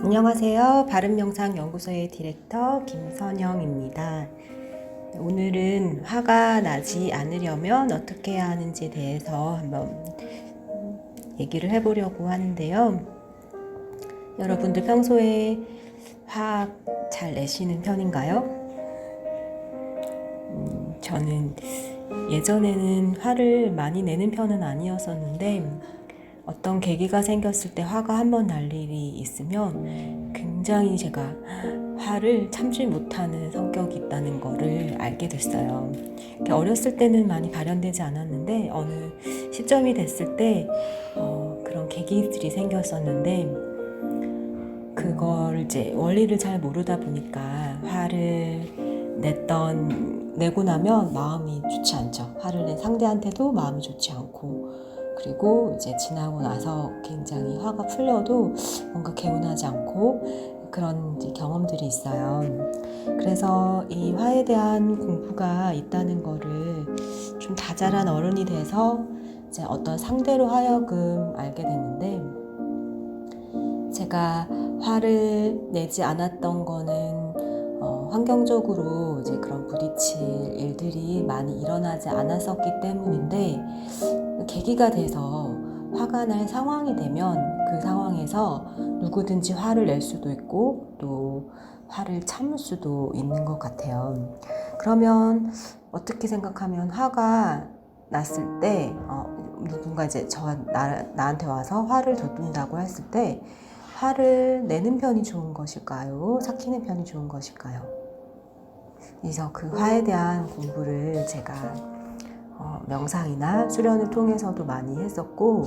안녕하세요. 바른명상연구소의 디렉터 김선영입니다. 오늘은 화가 나지 않으려면 어떻게 해야 하는지에 대해서 한번 얘기를 해보려고 하는데요. 여러분들 평소에 화 잘 내시는 편인가요? 저는 예전에는 화를 많이 내는 편은 아니었었는데 어떤 계기가 생겼을 때 화가 한번 날 일이 있으면 굉장히 제가 화를 참지 못하는 성격이 있다는 거를 알게 됐어요. 어렸을 때는 많이 발현되지 않았는데 어느 시점이 됐을 때 그런 계기들이 생겼었는데 그걸 이제 원리를 잘 모르다 보니까 화를 내고 나면 마음이 좋지 않죠. 화를 낸 상대한테도 마음이 좋지 않고, 그리고 이제 지나고 나서 굉장히 화가 풀려도 뭔가 개운하지 않고 그런 이제 경험들이 있어요. 그래서 이 화에 대한 공부가 있다는 거를 좀 다자란 어른이 돼서 이제 어떤 상대로 하여금 알게 됐는데, 제가 화를 내지 않았던 거는 환경적으로 이제 그런 부딪힐 일들이 많이 일어나지 않았었기 때문인데, 계기가 돼서 화가 날 상황이 되면 그 상황에서 누구든지 화를 낼 수도 있고 또 화를 참을 수도 있는 것 같아요. 그러면 어떻게 생각하면 화가 났을 때 누군가 이제 나한테 와서 화를 돋군다고 했을 때 화를 내는 편이 좋은 것일까요? 삭히는 편이 좋은 것일까요? 그래서 그 화에 대한 공부를 제가 명상이나 수련을 통해서도 많이 했었고,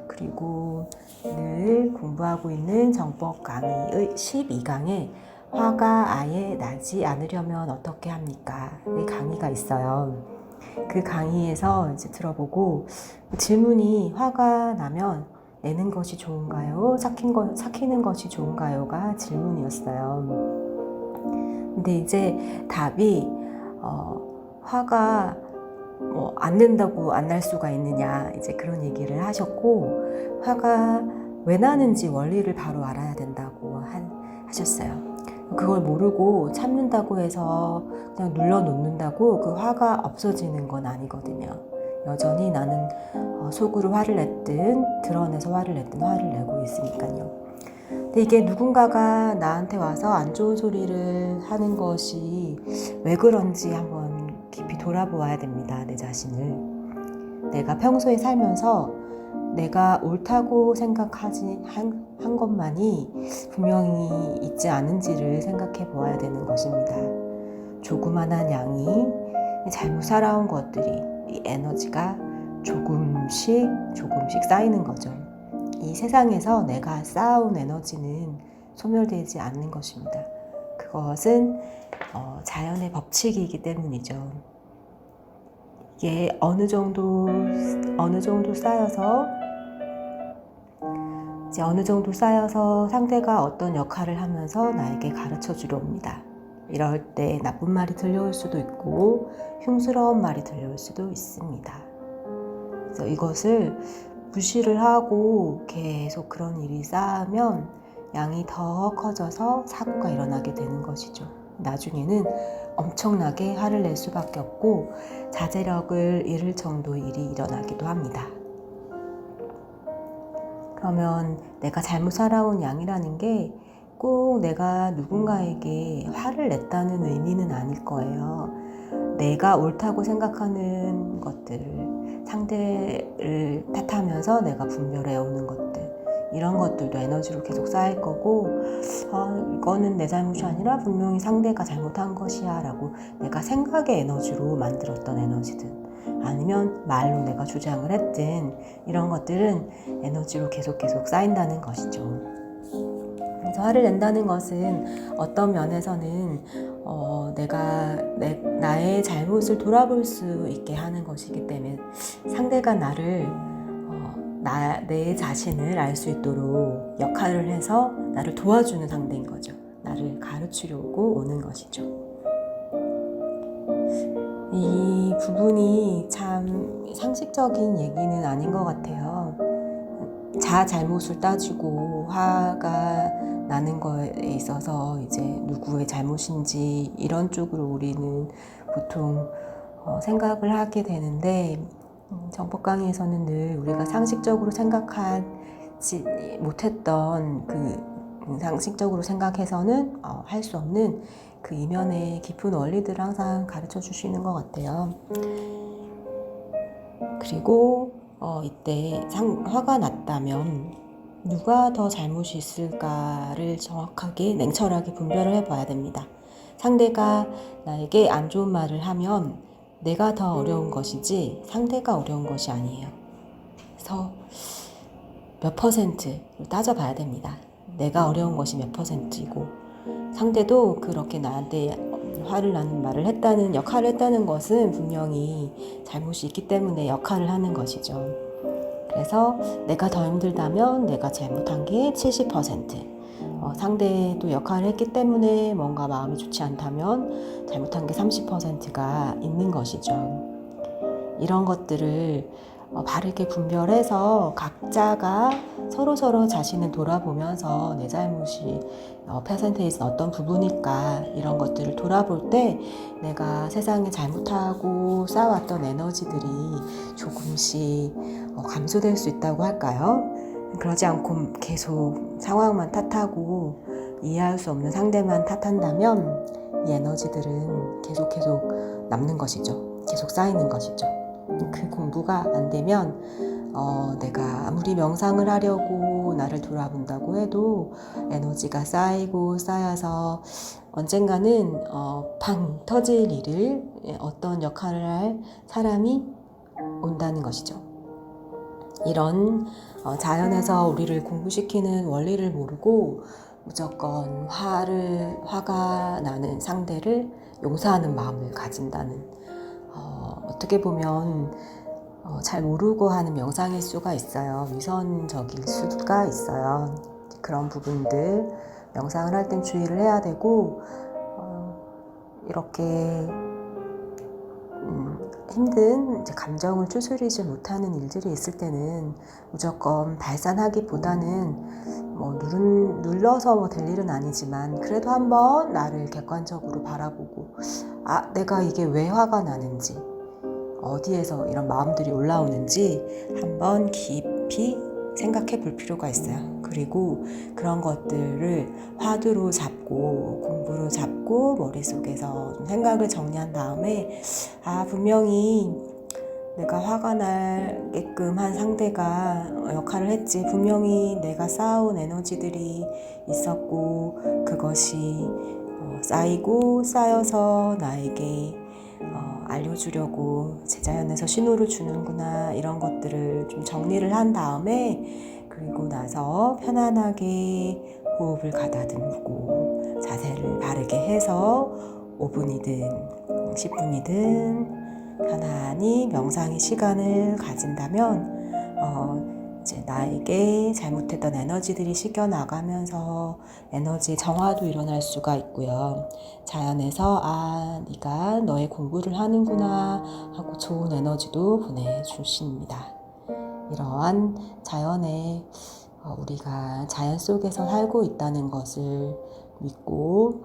그리고 늘 공부하고 있는 정법 강의의 12강에 화가 아예 나지 않으려면 어떻게 합니까? 이 강의가 있어요. 그 강의에서 이제 들어보고 질문이 화가 나면 내는 것이 좋은가요? 삭히는 것이 좋은가요?가 질문이었어요. 근데 이제 답이 화가 안 낸다고 안 날 수가 있느냐, 이제 그런 얘기를 하셨고, 화가 왜 나는지 원리를 바로 알아야 된다고 하셨어요. 그걸 모르고 참는다고 해서 그냥 눌러놓는다고 그 화가 없어지는 건 아니거든요. 여전히 나는 속으로 화를 냈든 드러내서 화를 냈든 화를 내고 있으니까요. 근데 이게 누군가가 나한테 와서 안 좋은 소리를 하는 것이 왜 그런지 한번 깊이 돌아보아야 됩니다. 내 자신을. 내가 평소에 살면서 내가 옳다고 생각하지 한 것만이 분명히 있지 않은지를 생각해 보아야 되는 것입니다. 조그만한 양이 잘못 살아온 것들이, 이 에너지가 조금씩 쌓이는 거죠. 이 세상에서 내가 쌓아온 에너지는 소멸되지 않는 것입니다. 그것은 자연의 법칙이기 때문이죠. 이게 어느 정도 쌓여서 상대가 어떤 역할을 하면서 나에게 가르쳐 주려 옵니다. 이럴 때 나쁜 말이 들려올 수도 있고 흉스러운 말이 들려올 수도 있습니다. 그래서 이것을 무시를 하고 계속 그런 일이 쌓이면 양이 더 커져서 사고가 일어나게 되는 것이죠. 나중에는 엄청나게 화를 낼 수밖에 없고 자제력을 잃을 정도의 일이 일어나기도 합니다. 그러면 내가 잘못 살아온 양이라는 게 꼭 내가 누군가에게 화를 냈다는 의미는 아닐 거예요. 내가 옳다고 생각하는 것들, 상대를 탓하면서 내가 분별해오는 것들, 이런 것들도 에너지로 계속 쌓일 거고, 이거는 내 잘못이 아니라 분명히 상대가 잘못한 것이야 라고 내가 생각의 에너지로 만들었던 에너지든, 아니면 말로 내가 주장을 했든, 이런 것들은 에너지로 계속 쌓인다는 것이죠. 그래서 화를 낸다는 것은 어떤 면에서는 내가 나의 잘못을 돌아볼 수 있게 하는 것이기 때문에 상대가 내 자신을 알 수 있도록 역할을 해서 나를 도와주는 상대인 거죠. 나를 가르치려고 오는 것이죠. 이 부분이 참 상식적인 얘기는 아닌 것 같아요. 잘못을 따지고 화가 나는 거에 있어서 이제 누구의 잘못인지 이런 쪽으로 우리는 보통 생각을 하게 되는데, 정법 강의에서는 늘 우리가 상식적으로 생각하지 못했던 상식적으로 생각해서는 할 수 없는 그 이면의 깊은 원리들을 항상 가르쳐 주시는 것 같아요. 그리고 이때 화가 났다면 누가 더 잘못이 있을까를 정확하게 냉철하게 분별을 해봐야 됩니다. 상대가 나에게 안 좋은 말을 하면 내가 더 어려운 것이지 상대가 어려운 것이 아니에요. 그래서 몇 퍼센트를 따져봐야 됩니다. 내가 어려운 것이 몇 퍼센트이고, 상대도 그렇게 나한테 화를 나는 말을 했다는, 역할을 했다는 것은 분명히 잘못이 있기 때문에 역할을 하는 것이죠. 그래서 내가 더 힘들다면 내가 잘못한 게 70%, 상대도 역할을 했기 때문에 뭔가 마음이 좋지 않다면 잘못한 게 30%가 있는 것이죠. 이런 것들을 바르게 분별해서 각자가 서로 자신을 돌아보면서 내 잘못이 퍼센테이지는 어떤 부분일까, 이런 것들을 돌아볼 때 내가 세상에 잘못하고 쌓아왔던 에너지들이 조금씩 감소될 수 있다고 할까요? 그러지 않고 계속 상황만 탓하고 이해할 수 없는 상대만 탓한다면 이 에너지들은 계속 남는 것이죠. 계속 쌓이는 것이죠. 그 공부가 안 되면 내가 아무리 명상을 하려고 나를 돌아본다고 해도 에너지가 쌓이고 쌓여서 언젠가는 팡 터질 일을, 어떤 역할을 할 사람이 온다는 것이죠. 이런 자연에서 우리를 공부시키는 원리를 모르고 무조건 화가 나는 상대를 용서하는 마음을 가진다는, 어떻게 보면 잘 모르고 하는 명상일 수가 있어요. 위선적일 수가 있어요. 그런 부분들 명상을 할 땐 주의를 해야 되고, 이렇게 힘든 감정을 추스리지 못하는 일들이 있을 때는 무조건 발산하기보다는 눌러서 될 일은 아니지만 그래도 한번 나를 객관적으로 바라보고, 내가 이게 왜 화가 나는지, 어디에서 이런 마음들이 올라오는지 한번 깊이 생각해 볼 필요가 있어요. 그리고 그런 것들을 화두로 잡고 공부로 잡고 머릿속에서 좀 생각을 정리한 다음에, 분명히 내가 화가 나게끔 한 상대가 역할을 했지, 분명히 내가 쌓아온 에너지들이 있었고 그것이 쌓이고 쌓여서 나에게 알려주려고 제 자연에서 신호를 주는구나, 이런 것들을 좀 정리를 한 다음에, 그리고 나서 편안하게 호흡을 가다듬고 자세를 바르게 해서 5분이든 10분이든 편안히 명상의 시간을 가진다면 이제 나에게 잘못했던 에너지들이 씻겨나가면서 에너지의 정화도 일어날 수가 있고요. 자연에서 네가 너의 공부를 하는구나 하고 좋은 에너지도 보내주십니다. 이러한 자연에 우리가 자연 속에서 살고 있다는 것을 믿고,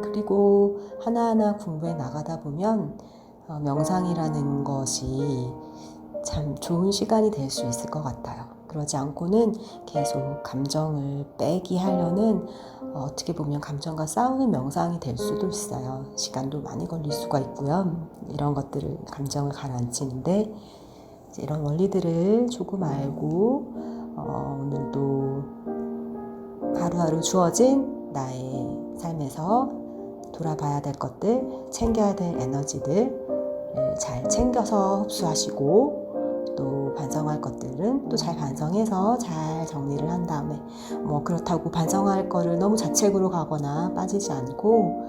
그리고 하나하나 공부해 나가다 보면 명상이라는 것이 참 좋은 시간이 될 수 있을 것 같아요. 그러지 않고는 계속 감정을 빼기 하려는, 어떻게 보면 감정과 싸우는 명상이 될 수도 있어요. 시간도 많이 걸릴 수가 있고요. 이런 것들을, 감정을 가라앉히는데 이런 원리들을 조금 알고 오늘도 하루하루 주어진 나의 삶에서 돌아봐야 될 것들, 챙겨야 될 에너지들을 잘 챙겨서 흡수하시고, 또 반성할 것들은 또 잘 반성해서 잘 정리를 한 다음에, 그렇다고 반성할 거를 너무 자책으로 가거나 빠지지 않고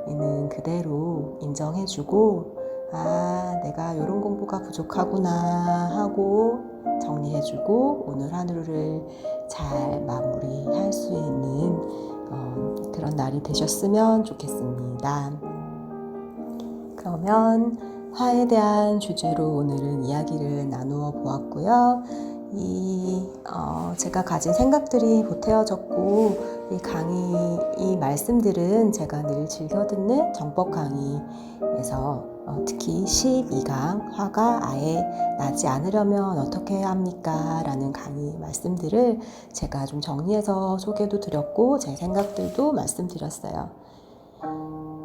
있는 그대로 인정해주고, 내가 이런 공부가 부족하구나 하고 정리해주고 오늘 하루를 잘 마무리할 수 있는 그런 날이 되셨으면 좋겠습니다. 그러면 화에 대한 주제로 오늘은 이야기를 나누어 보았고요. 이 제가 가진 생각들이 보태어졌고 이 말씀들은 제가 늘 즐겨 듣는 정법 강의에서 특히 12강 화가 아예 나지 않으려면 어떻게 해야 합니까? 라는 강의 말씀들을 제가 좀 정리해서 소개도 드렸고 제 생각들도 말씀드렸어요.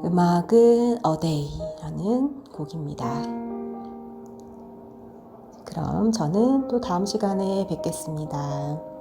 음악은 A Day라는 곡입니다. 그럼 저는 또 다음 시간에 뵙겠습니다.